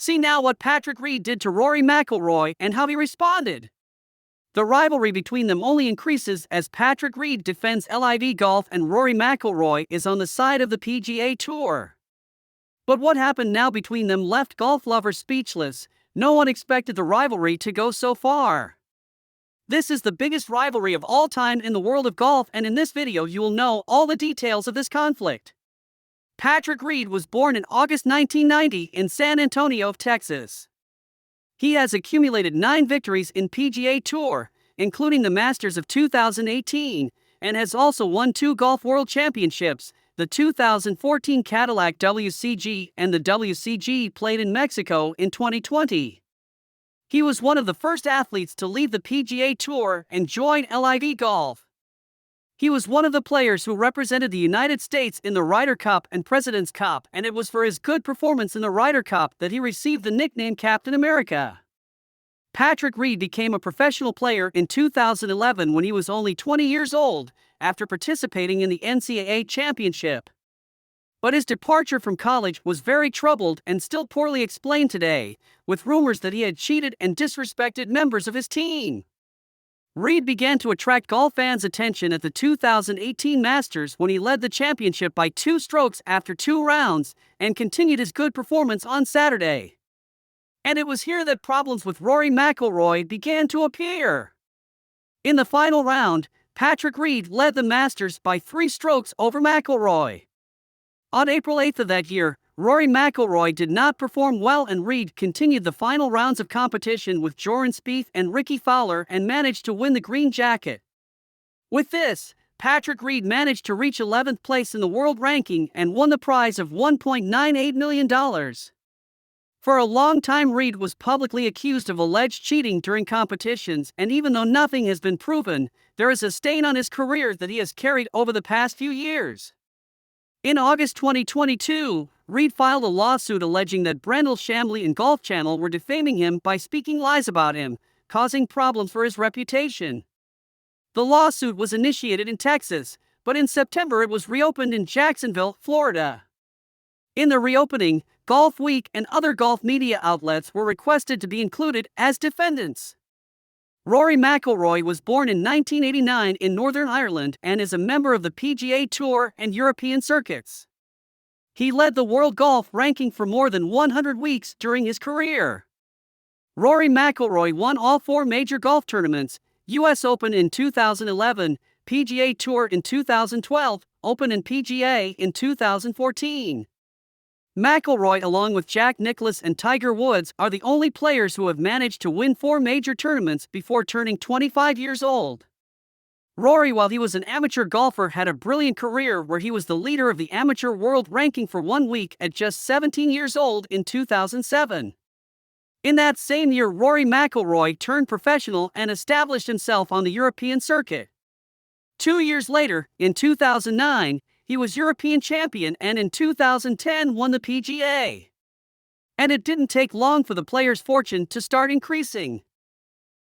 See now what Patrick Reed did to Rory Mcilroy and how he responded. The rivalry between them only increases as Patrick Reed defends LIV Golf and Rory Mcilroy is on the side of the PGA Tour. But what happened now between them left golf lovers speechless. No one expected the rivalry to go so far. This is the biggest rivalry of all time in the world of golf, and in this video you will know all the details of this conflict. Patrick Reed was born in August 1990 in San Antonio, Texas. He has accumulated 9 victories in PGA Tour, including the Masters of 2018, and has also won 2 Golf World Championships, the 2014 Cadillac WCG and the WCG played in Mexico in 2020. He was one of the first athletes to leave the PGA Tour and join LIV Golf. He was one of the players who represented the United States in the Ryder Cup and President's Cup, and it was for his good performance in the Ryder Cup that he received the nickname Captain America. Patrick Reed became a professional player in 2011 when he was only 20 years old, after participating in the NCAA championship. But his departure from college was very troubled and still poorly explained today, with rumors that he had cheated and disrespected members of his team. Reed began to attract golf fans' attention at the 2018 Masters when he led the championship by 2 strokes after 2 rounds and continued his good performance on Saturday. And it was here that problems with Rory Mcilroy began to appear. In the final round, Patrick Reed led the Masters by 3 strokes over Mcilroy. On April 8th of that year, Rory Mcilroy did not perform well and Reed continued the final rounds of competition with Jordan Spieth and Ricky Fowler and managed to win the green jacket. With this, Patrick Reed managed to reach 11th place in the world ranking and won the prize of $1.98 million. For a long time, Reed was publicly accused of alleged cheating during competitions, and even though nothing has been proven, there is a stain on his career that he has carried over the past few years. In August 2022, Reed filed a lawsuit alleging that Brendel Chambly and Golf Channel were defaming him by speaking lies about him, causing problems for his reputation. The lawsuit was initiated in Texas, but in September it was reopened in Jacksonville, Florida. In the reopening, Golf Week and other golf media outlets were requested to be included as defendants. Rory Mcilroy was born in 1989 in Northern Ireland and is a member of the PGA Tour and European circuits. He led the world golf ranking for more than 100 weeks during his career. Rory Mcilroy won all 4 major golf tournaments: US Open in 2011, PGA Tour in 2012, Open and PGA in 2014. McIlroy, along with Jack Nicklaus and Tiger Woods, are the only players who have managed to win 4 major tournaments before turning 25 years old. Rory, while he was an amateur golfer, had a brilliant career where he was the leader of the amateur world ranking for 1 week at just 17 years old in 2007. In that same year, Rory Mcilroy turned professional and established himself on the European circuit. 2 years later, in 2009, he was European champion and in 2010 won the PGA. And it didn't take long for the player's fortune to start increasing.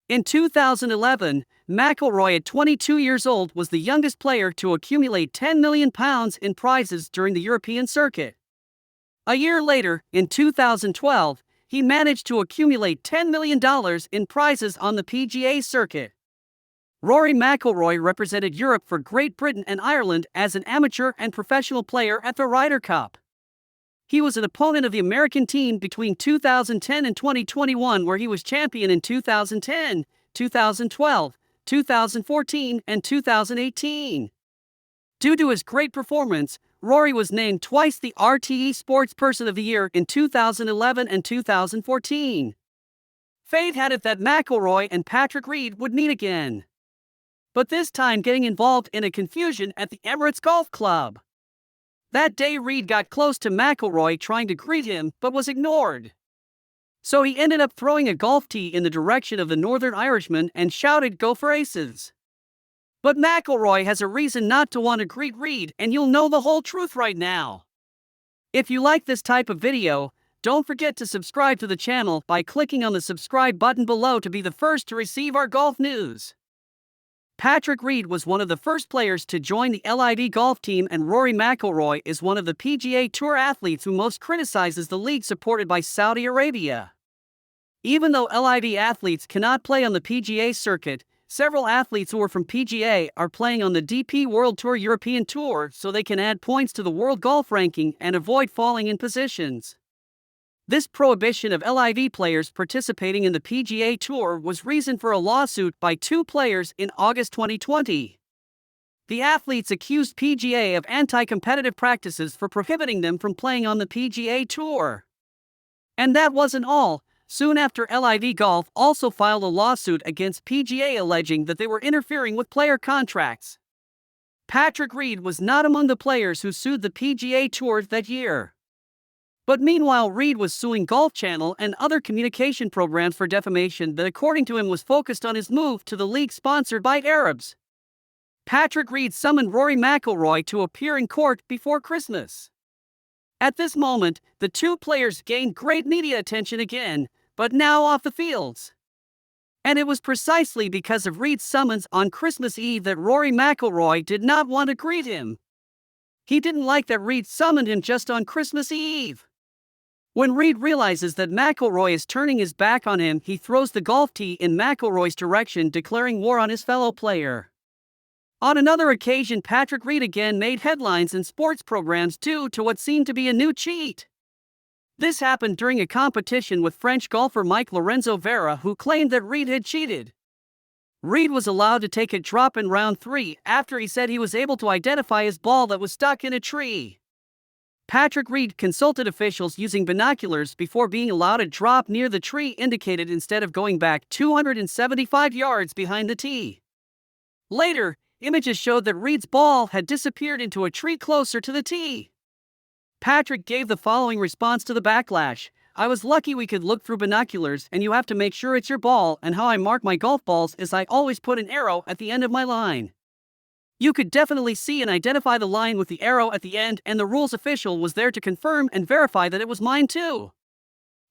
In 2011, McIlroy at 22 years old was the youngest player to accumulate £10 million in prizes during the European circuit. A year later, in 2012, he managed to accumulate $10 million in prizes on the PGA circuit. Rory Mcilroy represented Europe for Great Britain and Ireland as an amateur and professional player at the Ryder Cup. He was an opponent of the American team between 2010 and 2021, where he was champion in 2010, 2012, 2014, and 2018. Due to his great performance, Rory was named twice the RTE Sports Person of the Year in 2011 and 2014. Fate had it that McIlroy and Patrick Reed would meet again, but this time getting involved in a confusion at the Emirates Golf Club. That day, Reed got close to McIlroy trying to greet him, but was ignored. So he ended up throwing a golf tee in the direction of the Northern Irishman and shouted, "Go for aces." But McIlroy has a reason not to want to greet Reed, and you'll know the whole truth right now. If you like this type of video, don't forget to subscribe to the channel by clicking on the subscribe button below to be the first to receive our golf news. Patrick Reed was one of the first players to join the LIV Golf team, and Rory Mcilroy is one of the PGA Tour athletes who most criticizes the league supported by Saudi Arabia. Even though LIV athletes cannot play on the PGA circuit, several athletes who are from PGA are playing on the DP World Tour European Tour so they can add points to the world golf ranking and avoid falling in positions. This prohibition of LIV players participating in the PGA Tour was reason for a lawsuit by two players in August 2020. The athletes accused PGA of anti-competitive practices for prohibiting them from playing on the PGA Tour. And that wasn't all. Soon after, LIV Golf also filed a lawsuit against PGA alleging that they were interfering with player contracts. Patrick Reed was not among the players who sued the PGA Tour that year. But meanwhile, Reed was suing Golf Channel and other communication programs for defamation that, according to him, was focused on his move to the league sponsored by Arabs. Patrick Reed summoned Rory Mcilroy to appear in court before Christmas. At this moment, the two players gained great media attention again, but now off the fields. And it was precisely because of Reed's summons on Christmas Eve that Rory Mcilroy did not want to greet him. He didn't like that Reed summoned him just on Christmas Eve. When Reed realizes that McIlroy is turning his back on him, he throws the golf tee in McIlroy's direction, declaring war on his fellow player. On another occasion, Patrick Reed again made headlines in sports programs due to what seemed to be a new cheat. This happened during a competition with French golfer Mike Lorenzo Vera, who claimed that Reed had cheated. Reed was allowed to take a drop in round 3 after he said he was able to identify his ball that was stuck in a tree. Patrick Reed consulted officials using binoculars before being allowed a drop near the tree indicated instead of going back 275 yards behind the tee. Later, images showed that Reed's ball had disappeared into a tree closer to the tee. Patrick gave the following response to the backlash: "I was lucky we could look through binoculars, and you have to make sure it's your ball, and how I mark my golf balls is I always put an arrow at the end of my line. You could definitely see and identify the line with the arrow at the end, and the rules official was there to confirm and verify that it was mine too."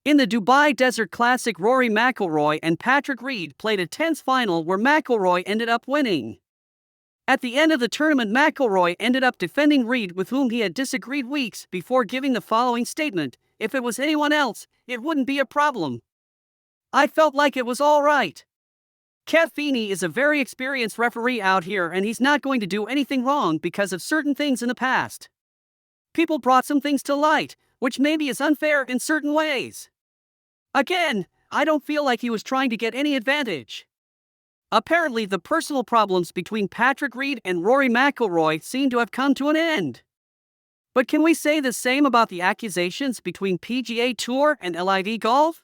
In the Dubai Desert Classic, Rory Mcilroy and Patrick Reed played a tense final where Mcilroy ended up winning. At the end of the tournament, Mcilroy ended up defending Reed, with whom he had disagreed weeks before, giving the following statement: "If it was anyone else, it wouldn't be a problem. I felt like it was all right. Kev Feeney is a very experienced referee out here, and he's not going to do anything wrong because of certain things in the past. People brought some things to light, which maybe is unfair in certain ways. Again, I don't feel like he was trying to get any advantage." Apparently, the personal problems between Patrick Reed and Rory Mcilroy seem to have come to an end. But can we say the same about the accusations between PGA Tour and LIV Golf?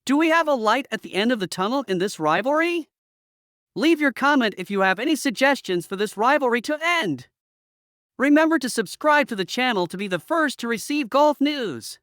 Do we have a light at the end of the tunnel in this rivalry? Leave your comment if you have any suggestions for this rivalry to end. Remember to subscribe to the channel to be the first to receive golf news.